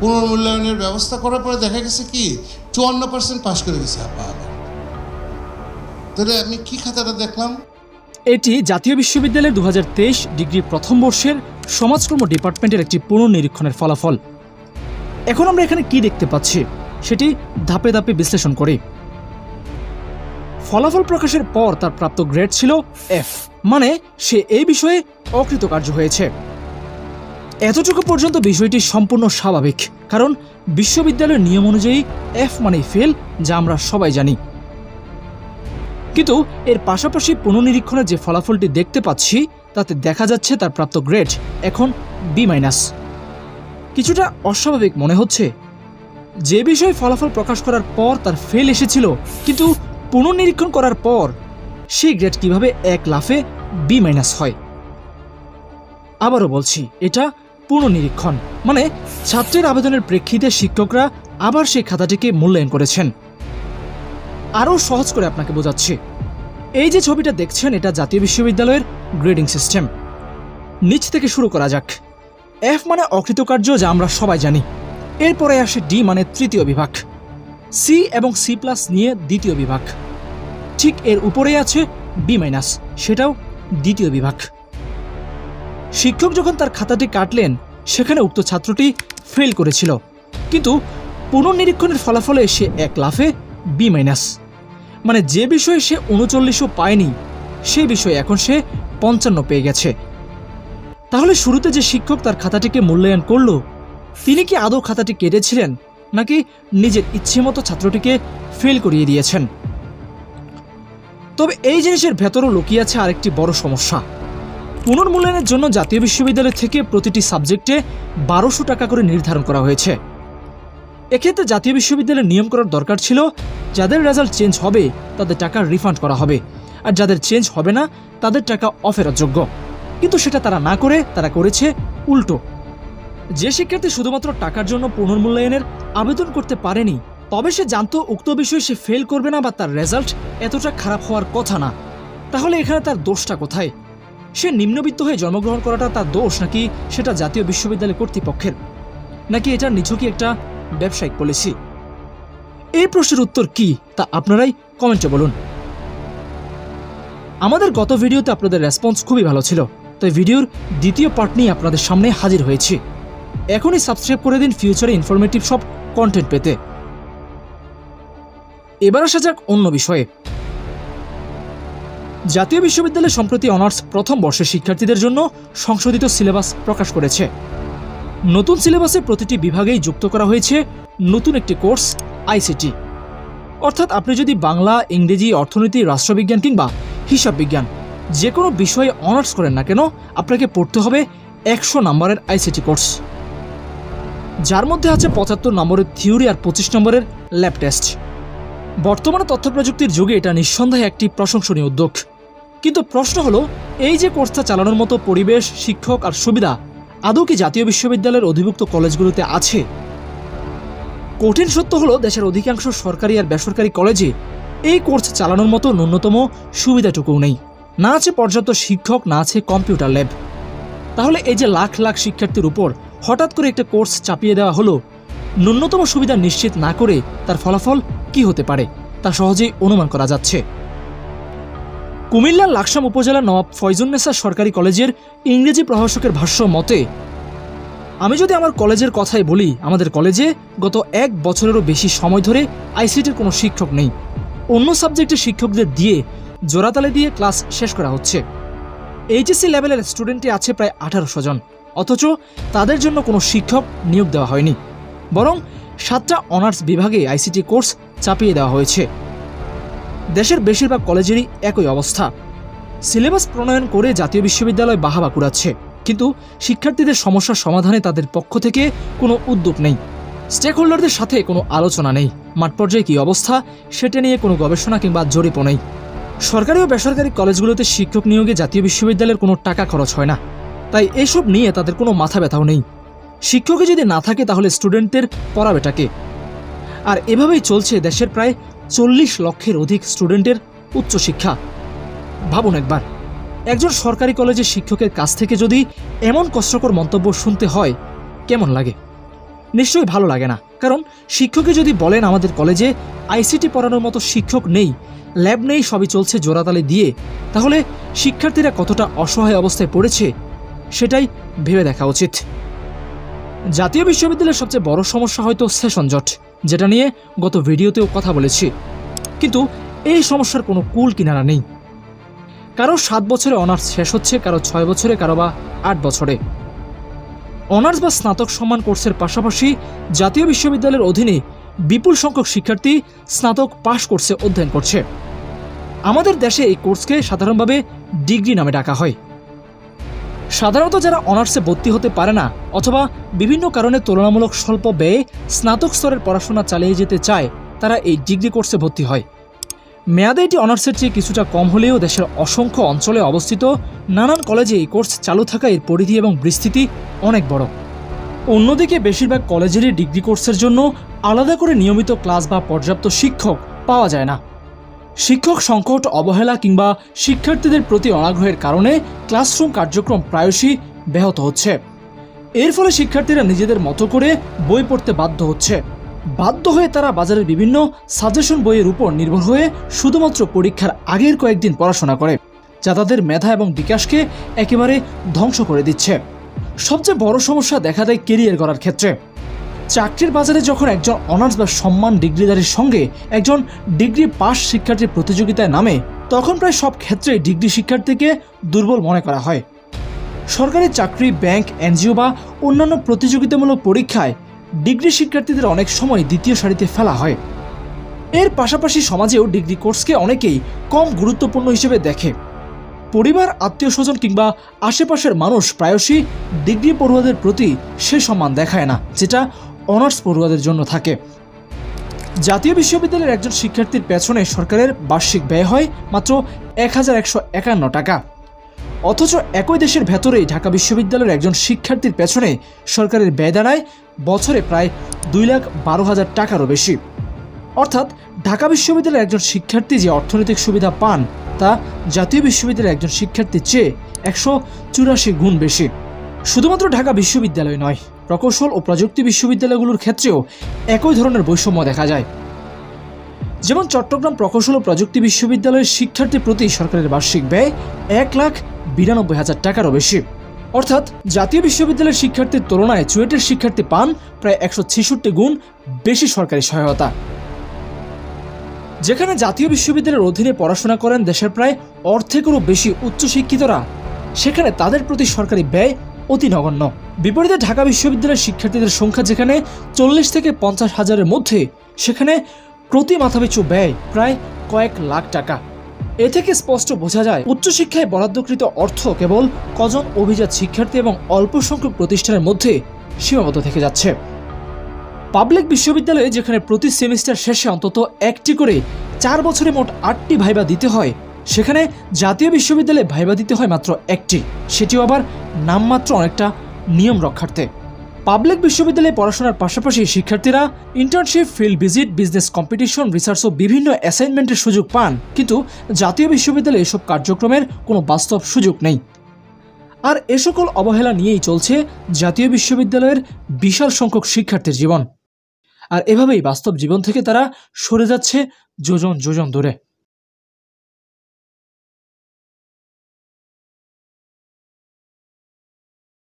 পুনর্মূল্যায়নের ব্যবস্থা করার পরে দেখা গেছে কি 54% পাস করে গেছে। তাহলে আমি কি খাতাটা দেখলাম? এটি জাতীয় বিশ্ববিদ্যালয়ের 2023 ডিগ্রি প্রথম বর্ষের সমাজকর্ম ডিপার্টমেন্টের একটি পুনর্নিরীক্ষণের ফলাফল। এখন আমরা এখানে কি দেখতে পাচ্ছি সেটি ধাপে ধাপে বিশ্লেষণ করি। ফলাফল প্রকাশের পর তার প্রাপ্ত গ্রেড ছিল F, মানে সে এই বিষয়ে অকৃতকার্য হয়েছে। এতটুকু পর্যন্ত বিষয়টি সম্পূর্ণ স্বাভাবিক, কারণ বিশ্ববিদ্যালয়ের নিয়ম অনুযায়ী F মানে ফেল, যা আমরা সবাই জানি। কিন্তু এর পাশাপাশি পুনর্নিরীক্ষণের যে ফলাফলটি দেখতে পাচ্ছি তাতে দেখা যাচ্ছে তার প্রাপ্ত গ্রেড এখন B-। কিছুটা অস্বাভাবিক মনে হচ্ছে। যে বিষয়ে ফলাফল প্রকাশ করার পর তার ফেল এসেছিল, কিন্তু পুনর্নিরীক্ষণ করার পর সেই গ্রেড কিভাবে এক লাফে B- হয়? আবারও বলছি, এটা পুনর্নিরীক্ষণ, মানে ছাত্রের আবেদনের প্রেক্ষিতে শিক্ষকরা আবার সেই খাতাটিকে মূল্যায়ন করেছেন। আরও সহজ করে আপনাকে বোঝাচ্ছি, এই যে ছবিটা দেখছেন এটা জাতীয় বিশ্ববিদ্যালয়ের গ্রেডিং সিস্টেম। নিচ থেকে শুরু করা যাক। F মানে অকৃতকার্য, যা আমরা সবাই জানি। এরপরে আসে D মানে তৃতীয় বিভাগ, C এবং C+ নিয়ে দ্বিতীয় বিভাগ, ঠিক এর উপরেই আছে B-, সেটাও দ্বিতীয় বিভাগ। শিক্ষক যখন তার খাতাটি কাটলেন সেখানে উক্ত ছাত্রটি ফেল করেছিল, কিন্তু পুনর্নিরীক্ষণের ফলাফলে সে এক লাফে B-, মানে যে বিষয়ে সে 39ও পায়নি সেই বিষয়ে এখন সে 55 পেয়ে গেছে। তাহলে শুরুতে যে শিক্ষক তার খাতাটিকে মূল্যায়ন করল তিনি কি আদৌ খাতাটি কেটেছিলেন, নাকি নিজের ইচ্ছে মতো ছাত্রটিকে ফেল করিয়ে দিয়েছেন? তবে এই জিনিসের ভেতরও লুকিয়ে আছে আরেকটি বড় সমস্যা। পুনর্মূল্যায়নের জন্য জাতীয় বিশ্ববিদ্যালয় থেকে প্রতিটি সাবজেক্টে 1200 টাকা করে নির্ধারণ করা হয়েছে। এক্ষেত্রে জাতীয় বিশ্ববিদ্যালয়ের নিয়ম করার দরকার ছিল যাদের রেজাল্ট চেঞ্জ হবে তাদের টাকা রিফান্ড করা হবে, আর যাদের চেঞ্জ হবে না তাদের টাকা অফেরতযোগ্য। কিন্তু সেটা তারা না করে তারা করেছে উল্টো। যে শিক্ষার্থী শুধুমাত্র টাকার জন্য পুনর্মূল্যায়নের আবেদন করতে পারেনি, তবে সে জানতো উক্ত বিষয়ে সে ফেল করবে না বা তার রেজাল্ট এতটা খারাপ হওয়ার কথা না, তাহলে এখানে তার দোষটা কোথায়? সে নিম্নবিত্ত হয়ে জন্মগ্রহণ করাটা তার দোষ, নাকি সেটা জাতীয় বিশ্ববিদ্যালয় কর্তৃপক্ষের, নাকি এটার নিছকই একটা ব্যবসায়িক পলিসি? এই প্রশ্নের উত্তর কি তা আপনারাই কমেন্টে বলুন। আমাদের গত ভিডিওতে আপনাদের রেসপন্স খুবই ভালো ছিল, তাই ভিডিওর দ্বিতীয় পার্ট নিয়ে আপনাদের সামনে হাজির হয়েছি। এখনই সাবস্ক্রাইব করে দিন ফিউচারে ইনফরমেটিভ সব কন্টেন্ট পেতে। এবার আসা যাক অন্য বিষয়ে। জাতীয় বিশ্ববিদ্যালয় সম্প্রতি অনার্স প্রথম বর্ষের শিক্ষার্থীদের জন্য সংশোধিত সিলেবাস প্রকাশ করেছে। নতুন সিলেবাসে প্রতিটি বিভাগেই যুক্ত করা হয়েছে নতুন একটি কোর্স ICT। অর্থাৎ আপনি যদি বাংলা, ইংরেজি, অর্থনীতি, রাষ্ট্রবিজ্ঞান কিংবা হিসাব বিজ্ঞান যে কোনো বিষয়ে অনার্স করেন না কেন, আপনাকে পড়তে হবে 100 নম্বরের ICT কোর্স, যার মধ্যে আছে 75 নম্বরের থিওরি আর 25 নম্বরের ল্যাব টেস্ট। বর্তমানে তথ্য প্রযুক্তির যুগে এটা নিঃসন্দেহে একটি প্রশংসনীয় উদ্যোগ। কিন্তু প্রশ্ন হলো, এই যে কোর্সটা চালানোর মতো পরিবেশ, শিক্ষক আর সুবিধা আদৌ কি জাতীয় বিশ্ববিদ্যালয়ের অধিভুক্ত কলেজগুলোতে আছে? কঠিন সত্য হলো, দেশের অধিকাংশ সরকারি আর বেসরকারি কলেজে এই কোর্স চালানোর মতো ন্যূনতম সুবিধাটুকুও নেই। না আছে পর্যাপ্ত শিক্ষক, না আছে কম্পিউটার ল্যাব। তাহলে এই যে লাখ লাখ শিক্ষার্থীর উপর হঠাৎ করে একটা কোর্স চাপিয়ে দেওয়া হলো, ন্যূনতম সুবিধা নিশ্চিত না করে তার ফলাফল কি হতে পারে তা সহজেই অনুমান করা যাচ্ছে। কুমিল্লার লাকসাম উপজেলার নওয়াব ফয়জুন্নেসা সরকারি কলেজের ইংরেজি প্রভাষকের ভাষ্য মতে, আমি যদি আমার কলেজের কথাই বলি, আমাদের কলেজে গত 1 বছরেরও বেশি সময় ধরে ICTর কোনো শিক্ষক নেই। অন্য সাবজেক্টের শিক্ষকদের দিয়ে জোড়াতালি দিয়ে ক্লাস শেষ করা হচ্ছে। HSC লেভেলের স্টুডেন্টে আছে প্রায় 1800 জন, অথচ তাদের জন্য কোনো শিক্ষক নিয়োগ দেওয়া হয়নি, বরং 7টা অনার্স বিভাগে ICT কোর্স চাপিয়ে দেওয়া হয়েছে। দেশের বেশিরভাগ কলেজেরই একই অবস্থা। সিলেবাস প্রণয়ন করে জাতীয় বিশ্ববিদ্যালয় বাহাবা কুড়াচ্ছে, কিন্তু শিক্ষার্থীদের সমস্যার সমাধানে তাদের পক্ষ থেকে কোনো উদ্যোগ নেই। স্টেক হোল্ডারদের সাথে কোনো আলোচনা নেই। মাঠ পর্যায়ে কী অবস্থা সেটা নিয়ে কোনো গবেষণা কিংবা জরিপও নেই। সরকারি ও বেসরকারি কলেজগুলোতে শিক্ষক নিয়োগে জাতীয় বিশ্ববিদ্যালয়ের কোনো টাকা খরচ হয় না, তাই এইসব নিয়ে তাদের কোনো মাথা ব্যথাও নেই। শিক্ষকই যদি না থাকে তাহলে স্টুডেন্টদের পড়াবেটাকে? আর এভাবেই চলছে দেশের প্রায় 40 লক্ষের অধিক স্টুডেন্টের উচ্চশিক্ষা। ভাবুন একবার, একজন সরকারি কলেজের শিক্ষকের কাছ থেকে যদি এমন কষ্টকর মন্তব্য শুনতে হয় কেমন লাগে? নিশ্চয়ই ভালো লাগে না। কারণ শিক্ষকই যদি বলেন আমাদের কলেজে আইসিটি পড়ানোর মতো শিক্ষক নেই, ল্যাব নেই, সবই চলছে জোড়াতালি দিয়ে, তাহলে শিক্ষার্থীরা কতটা অসহায় অবস্থায় পড়েছে সেটাই ভেবে দেখা উচিত। জাতীয় বিশ্ববিদ্যালয়ের সবচেয়ে বড় সমস্যা হয়তো সেশন জট, যেটা নিয়ে গত ভিডিওতেও কথা বলেছি। কিন্তু এই সমস্যার কোনো কুল কিনারা নেই। কারো 7 বছরে অনার্স শেষ হচ্ছে, কারো 6 বছরে, কারো বা 8 বছরে। অনার্স বা স্নাতক সম্মান কোর্সের পাশাপাশি জাতীয় বিশ্ববিদ্যালয়ের অধীনে বিপুল সংখ্যক শিক্ষার্থী স্নাতক পাশ কোর্সে অধ্যয়ন করছে। আমাদের দেশে এই কোর্সকে সাধারণভাবে ডিগ্রি নামে ডাকা হয়। সাধারণত যারা অনার্সে ভর্তি হতে পারে না অথবা বিভিন্ন কারণে তুলনামূলক স্বল্প ব্যয়ে স্নাতক স্তরের পড়াশোনা চালিয়ে যেতে চায়, তারা এই ডিগ্রি কোর্সে ভর্তি হয়। মেয়াদে এটি অনার্সের চেয়ে কিছুটা কম হলেও দেশের অসংখ্য অঞ্চলে অবস্থিত নানান কলেজে এই কোর্স চালু থাকা এর পরিধি এবং বিস্তৃতি অনেক বড়। অন্যদিকে বেশিরভাগ কলেজেরই ডিগ্রি কোর্সের জন্য আলাদা করে নিয়মিত ক্লাস বা পর্যাপ্ত শিক্ষক পাওয়া যায় না। শিক্ষক সংকট, অবহেলা কিংবা শিক্ষার্থীদের প্রতি অনাগ্রহের কারণে ক্লাসরুম কার্যক্রম প্রায়শই ব্যাহত হচ্ছে। এর ফলে শিক্ষার্থীরা নিজেদের মতো করে বই পড়তে বাধ্য হচ্ছে। বাধ্য হয়ে তারা বাজারের বিভিন্ন সাজেশন বইয়ের উপর নির্ভর হয়ে শুধুমাত্র পরীক্ষার আগের কয়েকদিন পড়াশোনা করে, যা তাদের মেধা এবং বিকাশকে একেবারে ধ্বংস করে দিচ্ছে। সবচেয়ে বড় সমস্যা দেখা দেয় কেরিয়ার গড়ার ক্ষেত্রে। চাকরির বাজারে যখন একজন অনার্স বা সম্মান ডিগ্রিধারীর সঙ্গে একজন ডিগ্রি পাস শিক্ষার্থীর প্রতিযোগিতায় নামে, তখন প্রায় সব ক্ষেত্রেই ডিগ্রি শিক্ষার্থীকে দুর্বল মনে করা হয়। সরকারি চাকরি, ব্যাংক, এনজিও বা অন্যান্য প্রতিযোগিতামূলক পরীক্ষায় ডিগ্রি শিক্ষার্থীদের অনেক সময় দ্বিতীয় সারিতে ফেলা হয়। এর পাশাপাশি সমাজেও ডিগ্রি কোর্সকে অনেকেই কম গুরুত্বপূর্ণ হিসেবে দেখে। পরিবার, আত্মীয় স্বজন কিংবা আশেপাশের মানুষ প্রায়শই ডিগ্রি পড়ুয়াদের প্রতি সে সম্মান দেখায় না যেটা অনার্স পড়ুয়াদের জন্য থাকে। জাতীয় বিশ্ববিদ্যালয়ের একজন শিক্ষার্থীর পেছনে সরকারের বার্ষিক ব্যয় হয় মাত্র 1151 টাকা। অথচ একই দেশের ভেতরেই ঢাকা বিশ্ববিদ্যালয়ের একজন শিক্ষার্থীর পেছনে সরকারের ব্যয় দাঁড়ায় বছরে প্রায় 2,12,000 টাকারও বেশি। অর্থাৎ ঢাকা বিশ্ববিদ্যালয়ের একজন শিক্ষার্থী যে অর্থনৈতিক সুবিধা পান তা জাতীয় বিশ্ববিদ্যালয়ের একজন শিক্ষার্থীর চেয়ে 184 গুণ বেশি। শুধুমাত্র ঢাকা বিশ্ববিদ্যালয় নয়, প্রকৌশল ও প্রযুক্তি বিশ্ববিদ্যালয়গুলোর ক্ষেত্রেও একই ধরনের বৈষম্য দেখা যায়। যেমন চট্টগ্রাম প্রকৌশল ও প্রযুক্তি বিশ্ববিদ্যালয়ের শিক্ষার্থী প্রতি সরকারের বার্ষিক ব্যয় 1,92,000 টাকারও বেশি। অর্থাৎ জাতীয় বিশ্ববিদ্যালয়ের শিক্ষার্থীর তুলনায় চুয়েটের শিক্ষার্থী পান প্রায় 166 গুণ বেশি সরকারি সহায়তা। যেখানে জাতীয় বিশ্ববিদ্যালয়ের অধীনে পড়াশোনা করেন দেশের প্রায় অর্ধেকেরও বেশি উচ্চশিক্ষিতরা, সেখানে তাদের প্রতি সরকারি ব্যয় অতি নগণ্য। বিপরীতে ঢাকা বিশ্ববিদ্যালয়ের শিক্ষার্থীদের সংখ্যা যেখানে 40 থেকে 50 হাজারের মধ্যে, সেখানে প্রতি মাথাপিছু ব্যয় প্রায় কয়েক লাখ টাকা। এ থেকে স্পষ্ট বোঝা যায় উচ্চশিক্ষায় বরাদ্দকৃত অর্থ কেবল কজন অভিজাত শিক্ষার্থী এবং অল্প সংখ্যক প্রতিষ্ঠানের মধ্যে সীমাবদ্ধ থেকে যাচ্ছে। পাবলিক বিশ্ববিদ্যালয়ে যেখানে প্রতি সেমিস্টার শেষে অন্তত একটি করে 4 বছরে মোট 8টি ভাইবা দিতে হয়, সেখানে জাতীয় বিশ্ববিদ্যালয়ে ভাইবা দিতে হয় মাত্র একটি, সেটিও আবার নামমাত্র অনেকটা নিয়ম রক্ষার্থে। পাবলিক বিশ্ববিদ্যালয়ে পড়াশোনার পাশাপাশি শিক্ষার্থীরা internship, field visit, business competition, research ও বিভিন্ন অ্যাসাইনমেন্টের সুযোগ পান, কিন্তু জাতীয় বিশ্ববিদ্যালয়ে এসব কার্যক্রমের কোনো বাস্তব সুযোগ নেই। আর এ সকল অবহেলা নিয়েই চলছে জাতীয় বিশ্ববিদ্যালয়ের বিশাল সংখ্যক শিক্ষার্থীর জীবন। আর এভাবেই বাস্তব জীবন থেকে তারা সরে যাচ্ছে যোজন যোজন দূরে।